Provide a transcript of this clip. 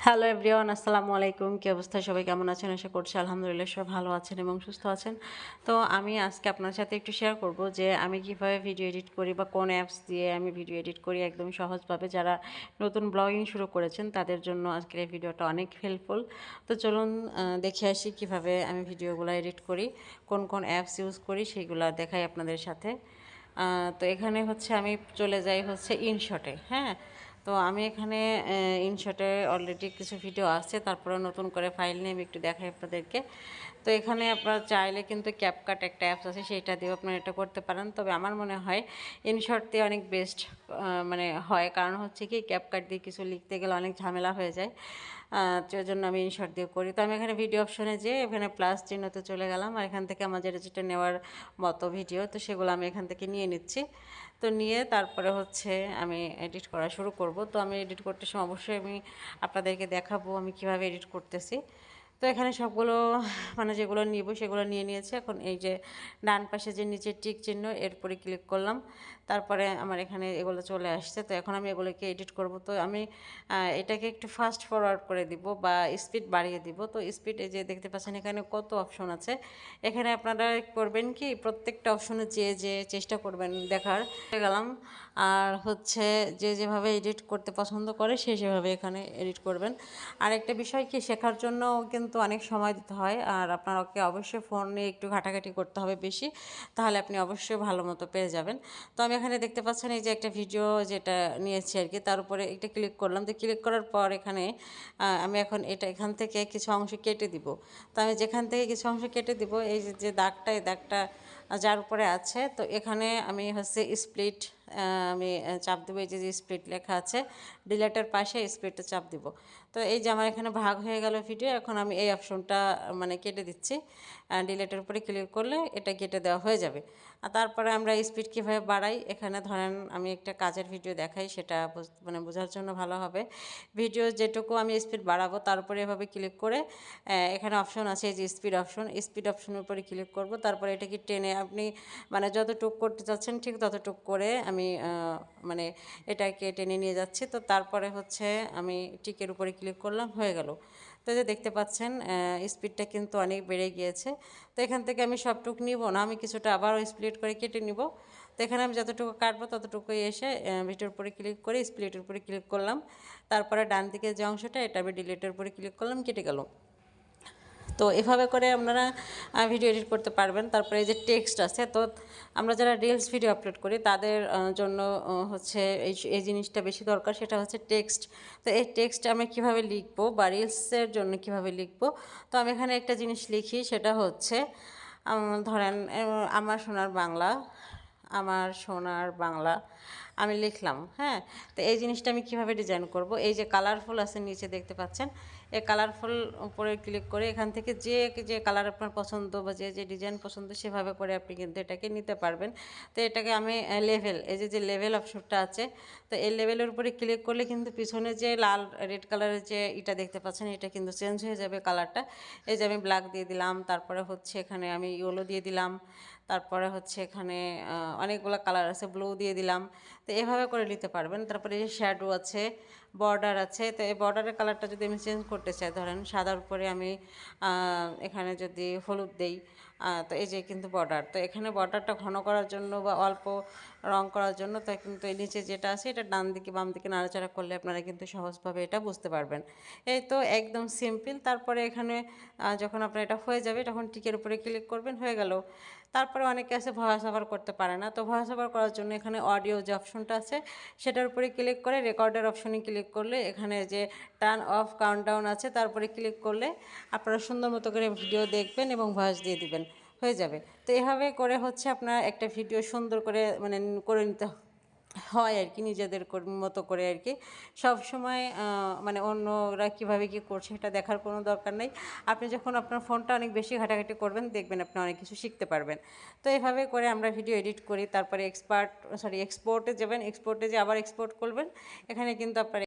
Hello everyone, আসসালামু আলাইকুম। কী অবস্থা? সবাই কেমন আছেন? আশা করছি আলহামদুলিল্লাহ সবাই ভালো আছেন এবং সুস্থ আছেন। তো আমি আজকে আপনার সাথে একটু শেয়ার করব যে আমি কিভাবে ভিডিও এডিট করি বা কোন অ্যাপস দিয়ে আমি ভিডিও এডিট করি একদম সহজভাবে। যারা নতুন ব্লগিং শুরু করেছেন তাদের জন্য আজকের এই ভিডিওটা অনেক হেল্পফুল। তো চলুন দেখে আসি কিভাবে আমি ভিডিওগুলো এডিট করি, কোন কোন অ্যাপস ইউজ করি সেগুলো দেখাই আপনাদের সাথে। তো এখানে হচ্ছে আমি চলে যাই হচ্ছে ইনশটে। হ্যাঁ, তো আমি এখানে ইনশটে অলরেডি কিছু ভিডিও আছে, তারপরে নতুন করে ফাইল নিয়ে আমি একটু দেখাই আপনাদেরকে। তো এখানে আপনারা চাইলে কিন্তু ক্যাপকাট একটা অ্যাপস আছে, সেইটা দিয়েও আপনারা এটা করতে পারেন। তবে আমার মনে হয় ইনশট দিয়ে অনেক বেস্ট মানে হয়, কারণ হচ্ছে কি ক্যাপকাট দিয়ে কিছু লিখতে গেলে অনেক ঝামেলা হয়ে যায়। সেই জন্য আমি ইনশট দিয়ে করি। তো আমি এখানে ভিডিও অপশনে যেয়ে এখানে প্লাস চিহ্নতে চলে গেলাম, আর এখান থেকে আমার যেটা নেওয়ার মতো ভিডিও, তো সেগুলো আমি এখান থেকে নিয়ে নিচ্ছি। তো নিয়ে তারপরে হচ্ছে আমি এডিট করা শুরু করব। তো আমি এডিট করতে সময় অবশ্যই আমি আপনাদেরকে দেখাবো আমি কিভাবে এডিট করতেছি। তো এখানে সবগুলো মানে যেগুলো নিব সেগুলো নিয়ে নিয়েছি। এখন এই যে ডান পাশে যে নিচে টিক চিহ্ন, এরপরে ক্লিক করলাম, তারপরে আমার এখানে এগুলো চলে আসছে। তো এখন আমি এগুলোকে এডিট করব। তো আমি এটাকে একটু ফাস্ট ফরওয়ার্ড করে দিব বা স্পিড বাড়িয়ে দিব। তো স্পিড এই যে দেখতে পাচ্ছেন এখানে কত অপশন আছে। এখানে আপনারা করবেন কি প্রত্যেকটা অপশনে যে চেষ্টা করবেন দেখার। গেলাম, আর হচ্ছে যে যেভাবে এডিট করতে পছন্দ করে সে সেভাবে এখানে এডিট করবেন। আর একটা বিষয় কি, শেখার জন্য কিন্তু অনেক সময় দিতে হয়, আর আপনাকে অবশ্যই ফোন নিয়ে একটু ঘাটাঘাটি করতে হবে বেশি, তাহলে আপনি অবশ্যই ভালো মতো পেয়ে যাবেন। তো আমি এখানে দেখতে পাচ্ছেন এই যে একটা ভিডিও যেটা নিয়েছি আর কি, তার উপরে এটা ক্লিক করলাম। তো ক্লিক করার পর এখানে আমি এখন এখান থেকে কিছু অংশ কেটে দিব। তো আমি যেখান থেকে কিছু অংশ কেটে দিব, এই যে দাগটা, এই দাগটা যার উপরে আছে, তো এখানে আমি হচ্ছে স্প্লিট আমি চাপ দেবো। এই যে স্প্লিট লেখা আছে ডিলেটের পাশে, স্প্লিটে চাপ দিব। তো এই যে আমার এখানে ভাগ হয়ে গেল ভিডিও। এখন আমি এই অপশনটা মানে কেটে দিচ্ছি। ডিলেটের উপরে ক্লিক করলে এটা কেটে দেওয়া হয়ে যাবে। আর তারপরে আমরা স্পিড কীভাবে বাড়াই, এখানে ধরেন আমি একটা কাজের ভিডিও দেখাই, সেটা মানে বোঝার জন্য ভালো হবে। ভিডিও যেটুকু আমি স্পিড বাড়াবো তার উপরে এভাবে ক্লিক করে এখানে অপশন আছে এই যে স্পিড অপশন, স্পিড অপশনের উপরে ক্লিক করব। তারপরে এটাকে টেনে আপনি মানে যতটুক করতে চাচ্ছেন ঠিক ততটুক করে আমি মানে এটাকে টেনে নিয়ে যাচ্ছি। তো তারপরে হচ্ছে আমি টিকের উপরে ক্লিক করলাম, হয়ে গেল। তো যে দেখতে পাচ্ছেন স্পিডটা কিন্তু অনেক বেড়ে গিয়েছে। তো এখান থেকে আমি সবটুক নিব না, আমি কিছুটা আবারও স্প্লিট করে কেটে নিব। তো এখানে আমি যতটুকু কাটবো ততটুকুই এসে ভিডিওর উপরে ক্লিক করে স্প্লিটের উপরে ক্লিক করলাম। তারপরে ডান দিকে যে অংশটা, এটা আমি ডিলিটের উপরে ক্লিক করলাম, কেটে গেল। তো এভাবে করে আপনারা ভিডিও এডিট করতে পারবেন। তারপরে এই যে টেক্সট আছে, তো আমরা যারা রিলস ভিডিও আপলোড করি তাদের জন্য হচ্ছে এই জিনিসটা বেশি দরকার, সেটা হচ্ছে টেক্সট। তো এই টেক্সট আমি কীভাবে লিখবো বা রিলসের জন্য কীভাবে লিখবো, তো আমি এখানে একটা জিনিস লিখি, সেটা হচ্ছে ধরেন আমার সোনার বাংলা, আমার সোনার বাংলা আমি লিখলাম। হ্যাঁ, তো এই জিনিসটা আমি কিভাবে ডিজাইন করব, এই যে কালারফুল আছে নিচে দেখতে পাচ্ছেন, এই কালারফুল উপরে ক্লিক করে এখান থেকে যে কালার আপনার পছন্দ বা যে ডিজাইন পছন্দ সেভাবে করে আপনি কিন্তু এটাকে নিতে পারবেন। তো এটাকে আমি লেভেল, এই যে লেভেল অপশনটা আছে, তো এই লেভেলের উপরে ক্লিক করলে কিন্তু পিছনে যে লাল রেড কালারের যে এটা দেখতে পাচ্ছেন এটা কিন্তু চেঞ্জ হয়ে যাবে কালারটা। এই যে আমি ব্ল্যাক দিয়ে দিলাম, তারপরে হচ্ছে এখানে আমি ইয়েলো দিয়ে দিলাম, তারপরে হচ্ছে এখানে অনেকগুলো কালার আছে, ব্লু দিয়ে দিলাম। তো এভাবে করে নিতে পারবেন। তারপরে এই যে শ্যাডো আছে, বর্ডার আছে। তো এই বর্ডারের কালারটা যদি আমি চেঞ্জ করতে চাই, ধরেন সাদার উপরে আমি এখানে যদি হলুদ দেই, তো এই যে কিন্তু বর্ডার, তো এখানে বর্ডারটা ঘন করার জন্য বা অল্প রং করার জন্য, তো কিন্তু এই নিচে যেটা আছে এটা ডান দিকে বাম দিকে নাড়াচাড়া করলে আপনারা কিন্তু সহজভাবে এটা বুঝতে পারবেন। এই তো একদম সিম্পল। তারপরে এখানে যখন আপনার এটা হয়ে যাবে তখন টিকের উপরে ক্লিক করবেন, হয়ে গেল। তারপরে অনেকে আছে ভয়েস ওভার করতে পারে না, তো ভয়েস ওভার করার জন্য এখানে অডিও যে অপশনটা আছে সেটার উপরে ক্লিক করে রেকর্ডের অপশনে ক্লিক করলে এখানে যে টার্ন অফ কাউন্টডাউন আছে তারপরে ক্লিক করলে আপনারা সুন্দর মতো করে ভিডিও দেখবেন এবং ভয়েস দিয়ে দিবেন, হয়ে যাবে। তো এভাবে করে হচ্ছে আপনার একটা ভিডিও সুন্দর করে মানে করে নিতে হয় আর কি, নিজেদের মতো করে আর কি। সবসময় মানে অন্যরা কীভাবে কী করছে এটা দেখার কোনো দরকার নেই। আপনি যখন আপনার ফোনটা অনেক বেশি ঘাটাঘাটি করবেন দেখবেন আপনি অনেক কিছু শিখতে পারবেন। তো এভাবে করে আমরা ভিডিও এডিট করি। তারপরে এক্সপোর্টে যাবেন, এক্সপোর্টে যে আবার এক্সপোর্ট করবেন, এখানে কিন্তু আপনার